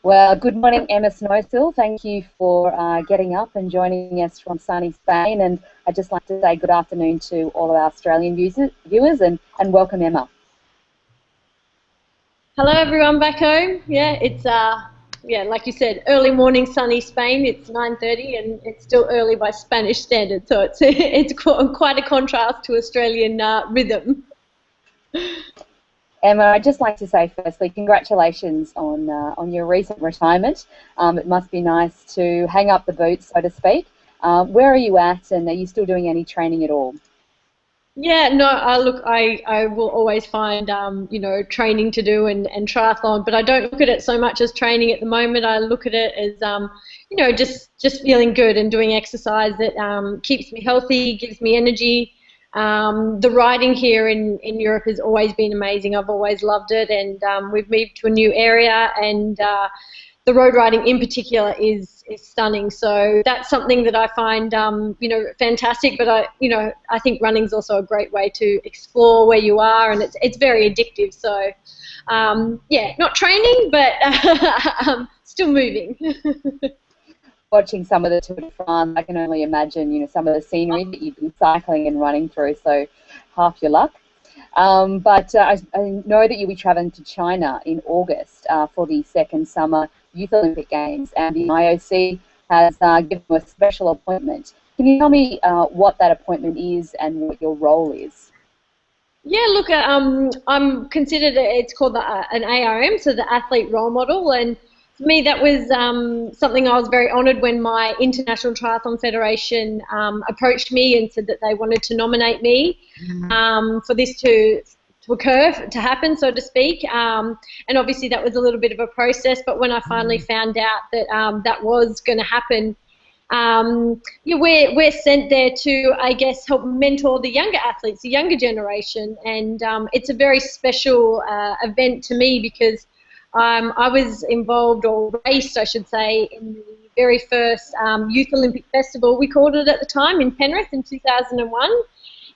Well, good morning, Emma Snowsill. Thank you for getting up and joining us from sunny Spain. And I'd just like to say good afternoon to all of our Australian viewers and welcome, Emma. Hello, everyone back home. Yeah, it's like you said, early morning, sunny Spain. It's 9:30, and it's still early by Spanish standards, so it's quite a contrast to Australian rhythm. Emma, I'd just like to say firstly, congratulations on your recent retirement. It must be nice to hang up the boots, so to speak. Where are you at, and are you still doing any training at all? Yeah, no, look, I will always find, training to do and triathlon, but I don't look at it so much as training at the moment. I look at it as, just feeling good and doing exercise that keeps me healthy, gives me energy. The riding here in Europe has always been amazing. I've always loved it, and we've moved to a new area, and the road riding in particular is stunning. So that's something that I find, fantastic. But I think running is also a great way to explore where you are, and it's very addictive. So yeah, not training, but still moving. Watching some of the Tour de France, I can only imagine, some of the scenery that you've been cycling and running through. So half your luck. But I know that you'll be travelling to China in August for the second summer Youth Olympic Games, and the IOC has given you a special appointment. Can you tell me what that appointment is and what your role is? Yeah, look, I'm considered, it's called an ARM, so the Athlete Role Model, and for me that was something I was very honoured when my International Triathlon Federation approached me and said that they wanted to nominate me for this to occur, to happen, so to speak. And obviously that was a little bit of a process, but when I finally found out that that was going to happen, we're sent there to, I guess, help mentor the younger athletes, the younger generation, and it's a very special event to me because I was involved, or raced, I should say, in the very first Youth Olympic Festival, we called it at the time, in Penrith in 2001.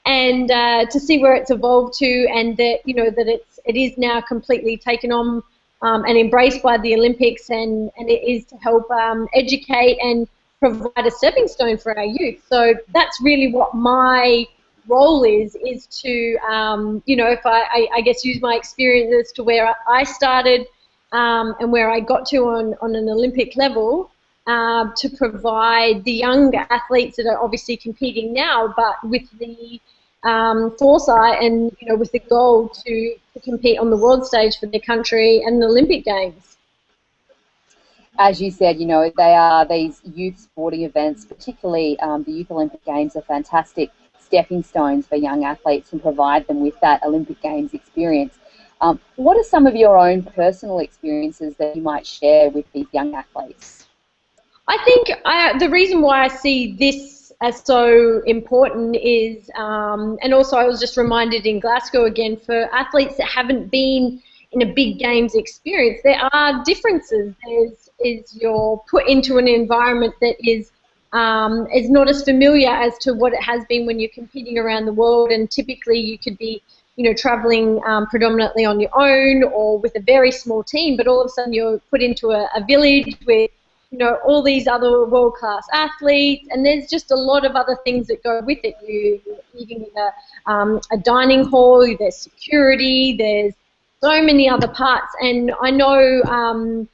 And to see where it's evolved to, and that it is now completely taken on and embraced by the Olympics, and it is to help educate and provide a stepping stone for our youth. So that's really what my role is to if I guess use my experiences to where I started and where I got to on an Olympic level. To provide the younger athletes that are obviously competing now, but with the foresight and with the goal to compete on the world stage for their country and the Olympic Games. As you said, they are these youth sporting events, particularly the Youth Olympic Games are fantastic stepping stones for young athletes and provide them with that Olympic Games experience. What are some of your own personal experiences that you might share with these young athletes? I think the reason why I see this as so important is, and also I was just reminded in Glasgow again, for athletes that haven't been in a big games experience, there are differences. You're put into an environment that is not as familiar as to what it has been when you're competing around the world, and typically you could be traveling predominantly on your own or with a very small team, but all of a sudden you're put into a village with all these other world-class athletes, and there's just a lot of other things that go with it. You're eating in a dining hall, there's security, there's so many other parts, and I know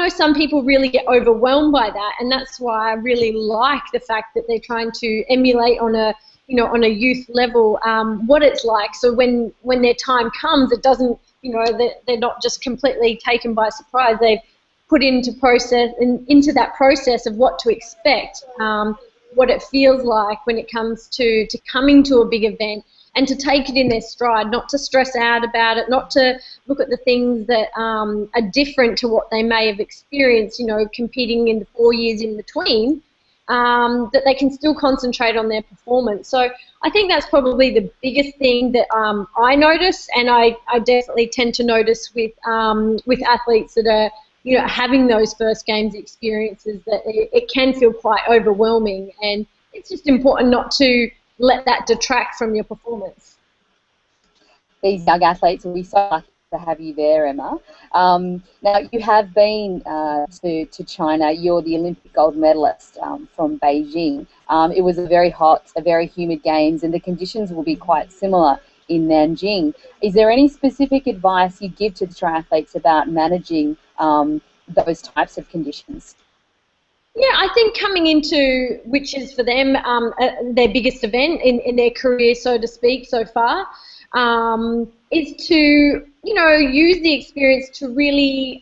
some people really get overwhelmed by that, and that's why I really like the fact that they're trying to emulate on a youth level what it's like, so when their time comes, it doesn't, they're not just completely taken by surprise. They've put into that process of what to expect, what it feels like when it comes to coming to a big event, and to take it in their stride, not to stress out about it, not to look at the things that are different to what they may have experienced, competing in the 4 years in between, that they can still concentrate on their performance. So I think that's probably the biggest thing that I notice, and I definitely tend to notice with athletes that are having those first games experiences, that it can feel quite overwhelming, and it's just important not to let that detract from your performance. These young athletes will be so lucky to have you there, Emma. Now, you have been to China. You're the Olympic gold medalist from Beijing. It was a very hot, a very humid games, and the conditions will be quite similar in Nanjing. Is there any specific advice you give to the triathletes about managing those types of conditions? Yeah, I think coming into, which is for them their biggest event in their career, so to speak, so far, is to, use the experience to really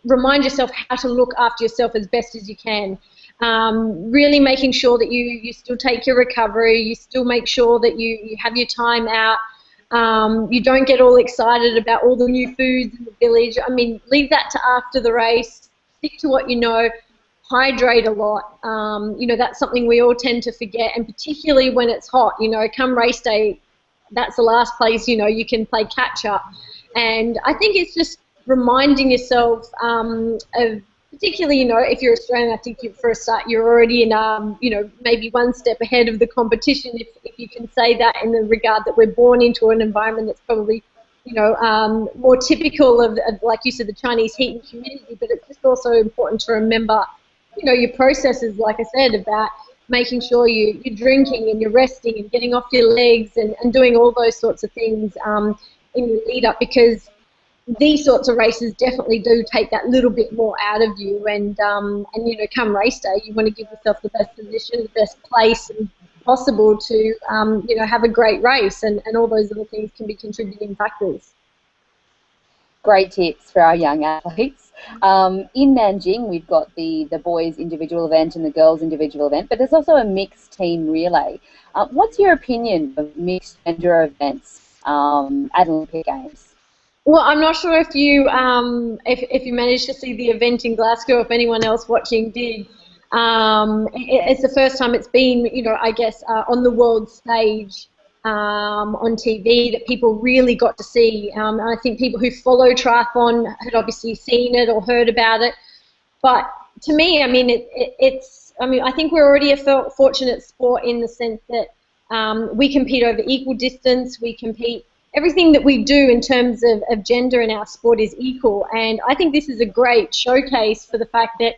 remind yourself how to look after yourself as best as you can. Really making sure that you still take your recovery, you still make sure that you have your time out. You don't get all excited about all the new foods in the village. I mean, leave that to after the race. Stick to what you know. Hydrate a lot. That's something we all tend to forget, and particularly when it's hot. Come race day, that's the last place you can play catch up. And I think it's just reminding yourself of, particularly if you're Australian, I think for a start you're already in maybe one step ahead of the competition, if you can say that, in the regard that we're born into an environment that's probably more typical of, like you said, the Chinese heat and humidity. But it's just also important to remember your processes, like I said, about making sure you're drinking and you're resting and getting off your legs and doing all those sorts of things in your lead up, because these sorts of races definitely do take that little bit more out of you. And come race day, you want to give yourself the best position, the best place possible to have a great race, and all those other things can be contributing factors. Great tips for our young athletes. In Nanjing, we've got the boys' individual event and the girls' individual event, but there's also a mixed team relay. What's your opinion of mixed gender events at Olympic Games? Well, I'm not sure if you managed to see the event in Glasgow. If anyone else watching did, it's the first time it's been, I guess, on the world stage. On TV that people really got to see. I think people who follow triathlon had obviously seen it or heard about it. But to me, I mean, I think we're already a fortunate sport in the sense that we compete over equal distance. We compete, everything that we do in terms of gender in our sport is equal. And I think this is a great showcase for the fact that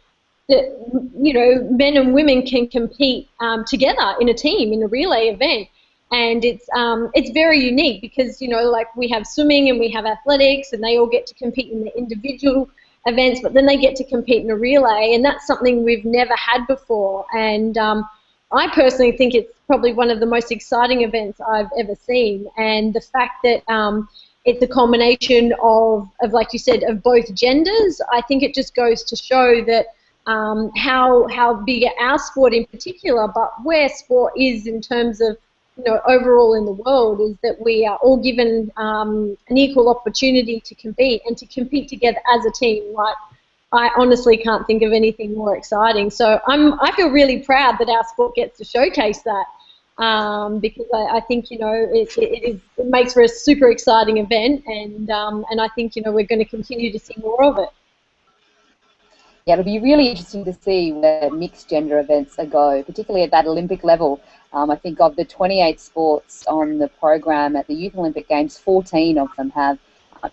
men and women can compete together in a team, in a relay event. And it's very unique because, like we have swimming and we have athletics, and they all get to compete in the individual events, but then they get to compete in a relay, and that's something we've never had before. And I personally think it's probably one of the most exciting events I've ever seen. And the fact that it's a combination of, like you said, of both genders, I think it just goes to show that how big our sport in particular, but where sport is in terms of overall in the world, is that we are all given an equal opportunity to compete and to compete together as a team. Like, I honestly can't think of anything more exciting. So I feel really proud that our sport gets to showcase that because I think it makes for a super exciting event, and I think we're going to continue to see more of it. Yeah, it'll be really interesting to see where mixed gender events go, particularly at that Olympic level. I think of the 28 sports on the program at the Youth Olympic Games, 14 of them have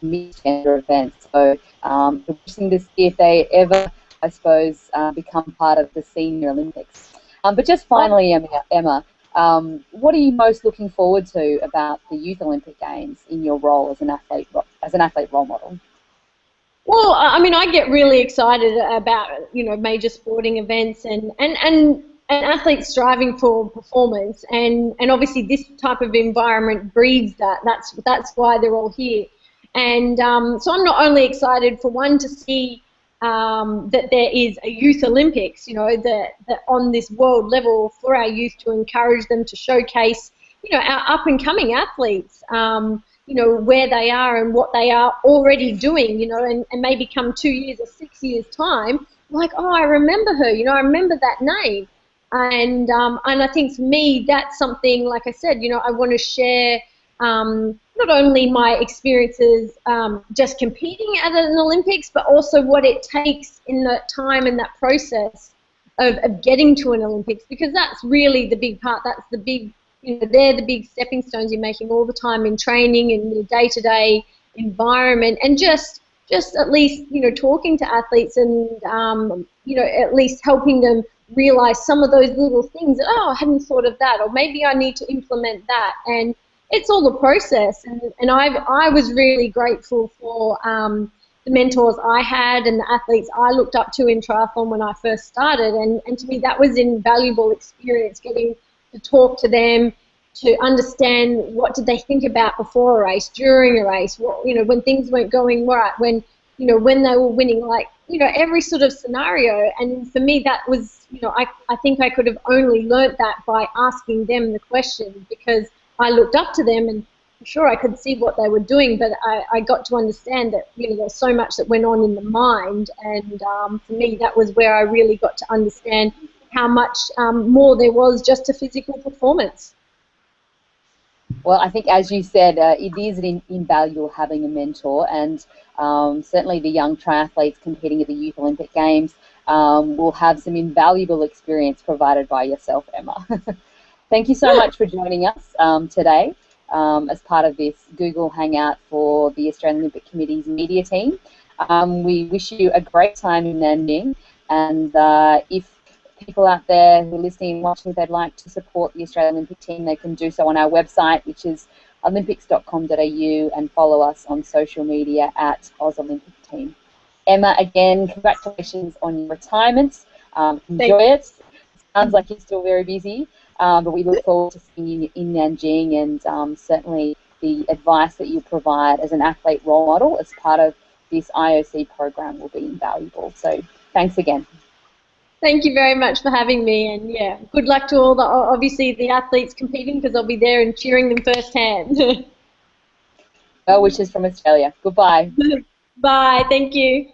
mixed gender events. So it's interesting to see if they ever, I suppose, become part of the Senior Olympics. But just finally, Emma, what are you most looking forward to about the Youth Olympic Games in your role as an athlete role model? Well, I mean, I get really excited about major sporting events and athletes striving for performance, and obviously this type of environment breeds that. That's why they're all here, and so I'm not only excited for one to see that there is a Youth Olympics, that on this world level for our youth, to encourage them to showcase our up and coming athletes. Where they are and what they are already doing, and maybe come 2 years or 6 years time, like, oh, I remember her, I remember that name. And I think for me, that's something, like I said, I want to share not only my experiences just competing at an Olympics, but also what it takes in that time and that process of getting to an Olympics, because that's really the big part. That's the big, they're the big stepping stones you're making all the time in training and your day-to-day environment, and just at least, you know, talking to athletes and, you know, at least helping them realize some of those little things that, oh, I hadn't thought of that, or maybe I need to implement that. And it's all a process. And I was really grateful for the mentors I had and the athletes I looked up to in triathlon when I first started. And to me, that was an invaluable experience, getting to talk to them, to understand what did they think about before a race, during a race, what, you know, when things weren't going right, when, you know, when they were winning, like, you know, every sort of scenario. And for me, that was, you know, I think I could have only learnt that by asking them the question, because I looked up to them, and sure, I could see what they were doing, but I got to understand that, you know, there's so much that went on in the mind. And for me, that was where I really got to understand how much more there was just to physical performance. Well, I think, as you said, it is invaluable having a mentor, and certainly the young triathletes competing at the Youth Olympic Games will have some invaluable experience provided by yourself, Emma. Thank you so much for joining us today as part of this Google Hangout for the Australian Olympic Committee's media team. We wish you a great time in Nanjing, and if people out there who are listening and watching, if they'd like to support the Australian Olympic team, they can do so on our website, which is olympics.com.au, and follow us on social media at AusOlympicTeam. Emma, again, congratulations on your retirement. Enjoy it. Sounds like you're still very busy, but we look forward to seeing you in Nanjing, and certainly the advice that you provide as an athlete role model as part of this IOC program will be invaluable. So thanks again. Thank you very much for having me, and yeah, good luck to all the, obviously, the athletes competing, because I'll be there and cheering them firsthand. Well wishes from Australia. Goodbye. Bye. Thank you.